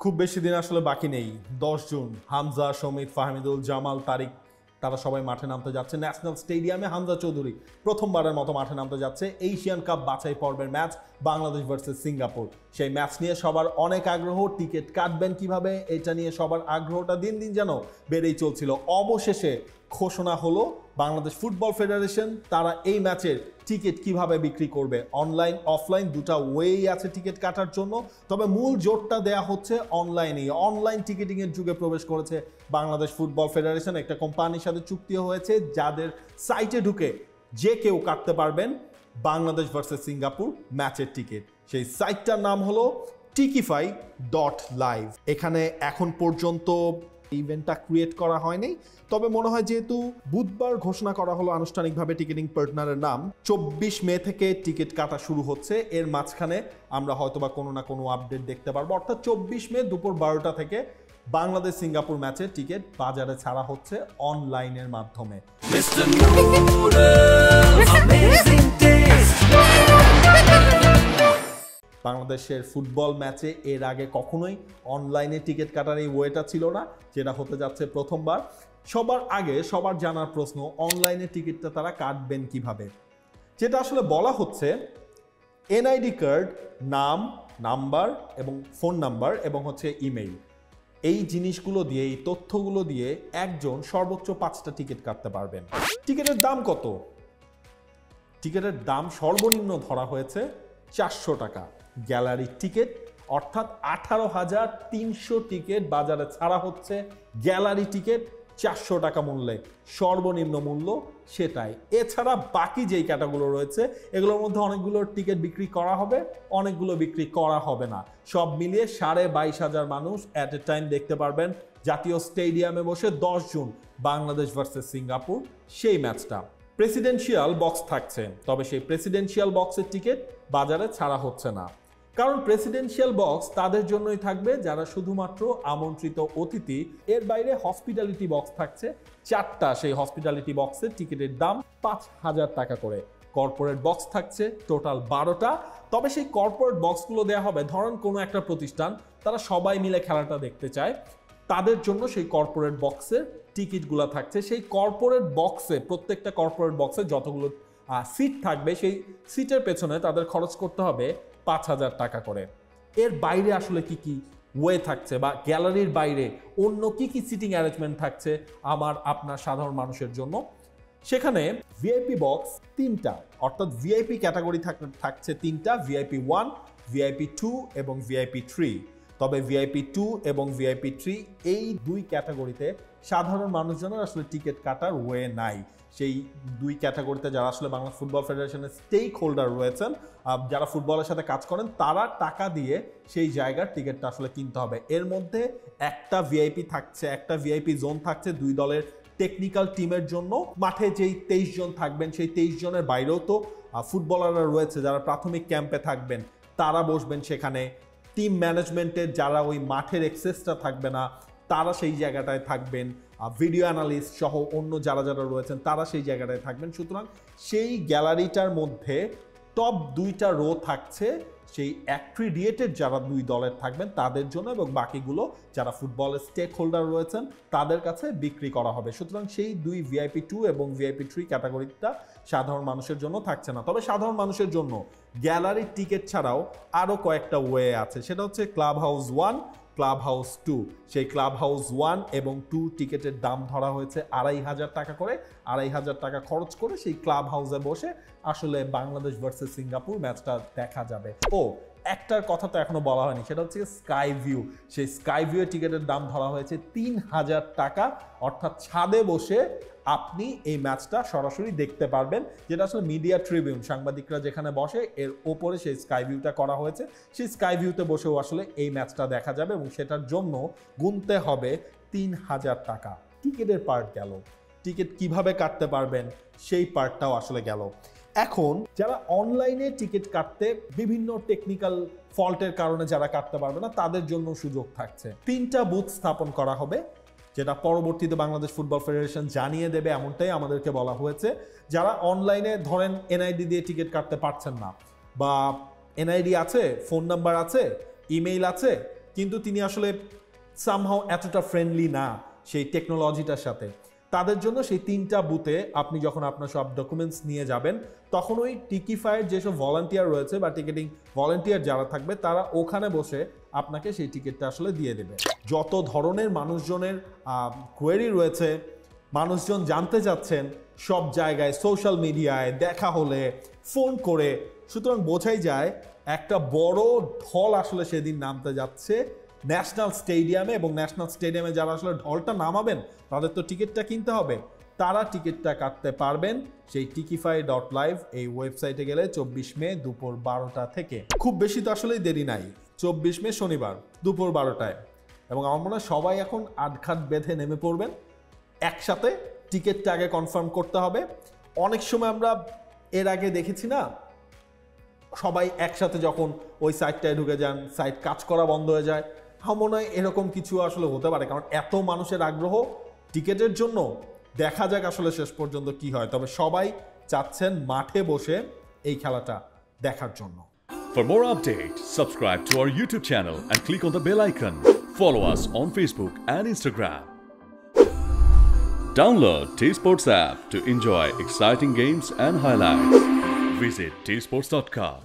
খুব বেশি দিন আসলে বাকি নেই। 10 জুন হামজা, শমিত, ফাহমিদুল, জামাল, তারিক তারা সবাই মাঠে নামতে যাচ্ছে ন্যাশনাল স্টেডিয়ামে। হামজা চৌধুরী প্রথমবারের মতো মাঠে নামতে যাচ্ছে। এশিয়ান কাপ বাছাই পর্বের ম্যাচ বাংলাদেশ ভার্সেস সিঙ্গাপুর। সেই ম্যাচ নিয়ে সবার অনেক আগ্রহ। টিকিট কাটবেন কিভাবে, এটা নিয়ে সবার আগ্রহটা দিন দিন যেন বেড়েই চলছিল। অবশেষে ঘোষণা হলো বাংলাদেশ ফুটবল ফেডারেশন তারা এই ম্যাচের টিকিট কিভাবে বিক্রি করবে। অনলাইন অফলাইন দুটা ওয়েই আছে টিকিট কাটার জন্য, তবে মূল জোরটা দেয়া হচ্ছে অনলাইনে। অনলাইন টিকিটিংয়ের যুগে প্রবেশ করেছে বাংলাদেশ ফুটবল ফেডারেশন। একটা কোম্পানির সাথে চুক্তিও হয়েছে যাদের সাইটে ঢুকে যে কেউ কাটতে পারবেন বাংলাদেশ ভার্সেস সিঙ্গাপুর ম্যাচের টিকিট। সেই সাইটটার নাম হলো tikify.live। এখানে এখন পর্যন্ত ইভেন্টটা ক্রিয়েট করা হয়নি, তবে মনে হয় যেহেতু বুধবার ঘোষণা করা হলো আনুষ্ঠানিকভাবে টিকিটিং পার্টনারের নাম, 24 মে থেকে টিকিট কাটা শুরু হচ্ছে। এর মাঝখানে আমরা হয়তোবা কোনো না কোনো আপডেট দেখতে পারবো। অর্থাৎ 24 মে দুপুর 12টা থেকে বাংলাদেশ সিঙ্গাপুর ম্যাচের টিকিট বাজারে ছাড়া হচ্ছে অনলাইনের মাধ্যমে। বাংলাদেশের ফুটবল ম্যাচে এর আগে কখনোই অনলাইনে টিকিট কাটার এই ওয়েটা ছিল না, যেটা হতে যাচ্ছে প্রথমবার। সবার আগে সবার জানার প্রশ্ন, অনলাইনে টিকিটটা তারা কাটবেন কিভাবে। যেটা আসলে বলা হচ্ছে, এনআইডি কার্ড, নাম, নাম্বার এবং ফোন নাম্বার এবং হচ্ছে ইমেইল, এই জিনিসগুলো দিয়ে, এই তথ্যগুলো দিয়ে একজন সর্বোচ্চ 5টা টিকিট কাটতে পারবেন। টিকিটের দাম কত? টিকিটের দাম সর্বনিম্ন ধরা হয়েছে 400 টাকা। গ্যালারি টিকিট অর্থাৎ 18,300 টিকিট বাজারে ছাড়া হচ্ছে। গ্যালারি টিকিট 400 টাকা মূল্যে সর্বনিম্ন মূল্য সেটাই। এছাড়া বাকি যেই ক্যাটাগুলো রয়েছে এগুলোর মধ্যে অনেকগুলোর টিকিট বিক্রি করা হবে, অনেকগুলো বিক্রি করা হবে না। সব মিলিয়ে 22,500 মানুষ অ্যাট এ টাইম দেখতে পারবেন জাতীয় স্টেডিয়ামে বসে 10 জুন বাংলাদেশ ভার্সেস সিঙ্গাপুর সেই ম্যাচটা। প্রেসিডেন্সিয়াল বক্স থাকছে, তবে সেই প্রেসিডেন্সিয়াল বক্সের টিকিট বাজারে ছাড়া হচ্ছে না। কারণ প্রেসিডেন্সিয়াল বক্স তাদের জন্যই থাকবে যারা শুধুমাত্র আমন্ত্রিত অতিথি। এর বাইরে হসপিটালিটি বক্স থাকছে 4টা। সেই হসপিটালিটি বক্সের টিকিটের দাম 5,000 টাকা করে। কর্পোরেট বক্স থাকছে টোটাল 12টা। তবে সেই কর্পোরেট বক্সগুলো দেওয়া হবে, ধরেন কোনো একটা প্রতিষ্ঠান তারা সবাই মিলে খেলাটা দেখতে চায়, তাদের জন্য সেই কর্পোরেট বক্সের টিকিটগুলো থাকছে। সেই কর্পোরেট বক্সে, প্রত্যেকটা কর্পোরেট বক্সে যতগুলো সিট থাকবে সেই সিটের পেছনে তাদের খরচ করতে হবে 5,000 টাকা করে। এর বাইরে আসলে কি কি ওয়ে থাকছে, বা গ্যালারির বাইরে অন্য কি কি সিটিং অ্যারেঞ্জমেন্ট থাকছে আমার আপনার সাধারণ মানুষের জন্য, সেখানে ভিআইপি বক্স 3টা, অর্থাৎ ভিআইপি ক্যাটাগরি থাকছে 3টা, ভিআইপি 1, ভিআইপি 2 এবং ভিআইপি 3। তবে ভিআইপি 2 এবং ভিআইপি 3 এই দুই ক্যাটাগরিতে সাধারণ মানুষজনের আসলে টিকিট কাটার ওয়ে নাই। সেই দুই ক্যাটাগরিতে যারা আসলে বাংলাদেশ ফুটবল ফেডারেশনের স্টেক হোল্ডার রয়েছেন, যারা ফুটবলের সাথে কাজ করেন, তারা টাকা দিয়ে সেই জায়গার টিকিটটা আসলে কিনতে হবে। এর মধ্যে একটা ভিআইপি থাকছে, একটা ভিআইপি জোন থাকছে 2 দলের টেকনিক্যাল টিমের জন্য। মাঠে যেই 23 জন থাকবেন সেই 23 জনের বাইরেও তো ফুটবলাররা রয়েছে যারা প্রাথমিক ক্যাম্পে থাকবেন, তারা বসবেন সেখানে। টিম ম্যানেজমেন্টের যারা ওই মাঠের এক্সেসটা থাকবে না তারা সেই জায়গাটায় থাকবেন। ভিডিও অ্যানালিস্ট সহ অন্য যারা যারা রয়েছেন তারা সেই জায়গাটায় থাকবেন। সুতরাং সেই গ্যালারিটার মধ্যে টপ 2টা রো থাকছে সেই অ্যাক্রিডিয়েটেড যারা 2 দলের থাকবেন তাদের জন্য, এবং বাকিগুলো যারা ফুটবলের স্টেক হোল্ডার রয়েছেন তাদের কাছে বিক্রি করা হবে। সুতরাং সেই দুই ভিআইপি 2 এবং ভিআইপি 3 ক্যাটাগরিটা সাধারণ মানুষের জন্য থাকছে না। তবে সাধারণ মানুষের জন্য গ্যালারির টিকিট ছাড়াও আরও কয়েকটা ওয়ে আছে। সেটা হচ্ছে ক্লাব হাউস 1, ক্লাব হাউস 2। সেই ক্লাব হাউস 1 এবং 2 টিকিটের দাম ধরা হয়েছে 2,500 টাকা করে। 2,500 টাকা খরচ করে সেই ক্লাব হাউসে বসে আসলে বাংলাদেশ ভার্সেস সিঙ্গাপুর ম্যাচটা দেখা যাবে। একটার কথা তো এখনো বলা হয়নি, সেটা হচ্ছে স্কাই ভিউ। সেই স্কাই ভিউ এর টিকিটের দাম ধরা হয়েছে 3,000 টাকা, অর্থাৎ ছাদে বসে আপনি এই ম্যাচটা সরাসরি দেখতে পারবেন, যেটা আসলে মিডিয়া ট্রিবিউন, সাংবাদিকরা যেখানে বসে এর ওপরে সেই স্কাই ভিউটা করা হয়েছে। সেই স্কাই ভিউতে বসেও আসলে এই ম্যাচটা দেখা যাবে এবং সেটার জন্য গুনতে হবে 3,000 টাকা। টিকিটের পার্ট গেল, টিকিট কিভাবে কাটতে পারবেন সেই পার্টটাও আসলে গেল। এখন যারা অনলাইনে টিকিট কাটতে বিভিন্ন টেকনিক্যাল ফল্টের কারণে যারা কাটতে পারবে না তাদের জন্য সুযোগ থাকছে। 3টা বুথ স্থাপন করা হবে, যেটা পরবর্তীতে বাংলাদেশ ফুটবল ফেডারেশন জানিয়ে দেবে এমনটাই আমাদেরকে বলা হয়েছে। যারা অনলাইনে ধরেন এনআইডি দিয়ে টিকিট কাটতে পারছেন না, বা এনআইডি আছে, ফোন নাম্বার আছে, ইমেইল আছে, কিন্তু তিনি আসলে সামহাও এতটা ফ্রেন্ডলি না সেই টেকনোলজিটার সাথে। তাদের জন্য সেই 3টা বুথে আপনি যখন আপনার সব ডকুমেন্টস নিয়ে যাবেন তখন ওই টিকিফাইয়ের যেসব ভলান্টিয়ার রয়েছে বা টিকিটিং ভলান্টিয়ার যারা থাকবে তারা ওখানে বসে আপনাকে সেই টিকিটটা আসলে দিয়ে দেবে। যত ধরনের মানুষজনের কোয়েরি রয়েছে, মানুষজন জানতে চাচ্ছেন সব জায়গায়, সোশ্যাল মিডিয়ায়, দেখা হলে, ফোন করে, সুতরাং বোঝাই যায় একটা বড় ঢল আসলে সেদিন নামতে যাচ্ছে ন্যাশনাল স্টেডিয়ামে। এবং ন্যাশনাল স্টেডিয়ামে যারা আসলে ঢলটা নামাবেন তাদের তো টিকিটটা কিনতে হবে, তারা টিকিটটা কাটতে পারবেন সেই tikify.live এই ওয়েবসাইটে গেলে 24 মে দুপুর 12টা থেকে। খুব বেশি তো আসলেই দেরি নাই, 24 মে শনিবার দুপুর 12টায়। এবং আমার মনে হয় সবাই এখন আটঘাট বেঁধে নেমে পড়বেন, একসাথে টিকিটটা আগে কনফার্ম করতে হবে। অনেক সময় আমরা এর আগে দেখেছি না, সবাই একসাথে যখন ওই সাইটটায় ঢুকে যান, সাইট কাজ করা বন্ধ হয়ে যায়। আমার মনে হয় এরকম কিছু আসলে হতে পারে, কারণ এত মানুষের আগ্রহ টিকিটের জন্য। দেখা যাক আসলে শেষ পর্যন্ত কি হয়, তবে সবাই চাচ্ছেন মাঠে বসে এই খেলাটা দেখার জন্য। For more updates, subscribe to our YouTube channel and click on the bell icon. Follow us on Facebook and Instagram. Download T-Sports app to enjoy exciting games and highlights. Visit tsports.com.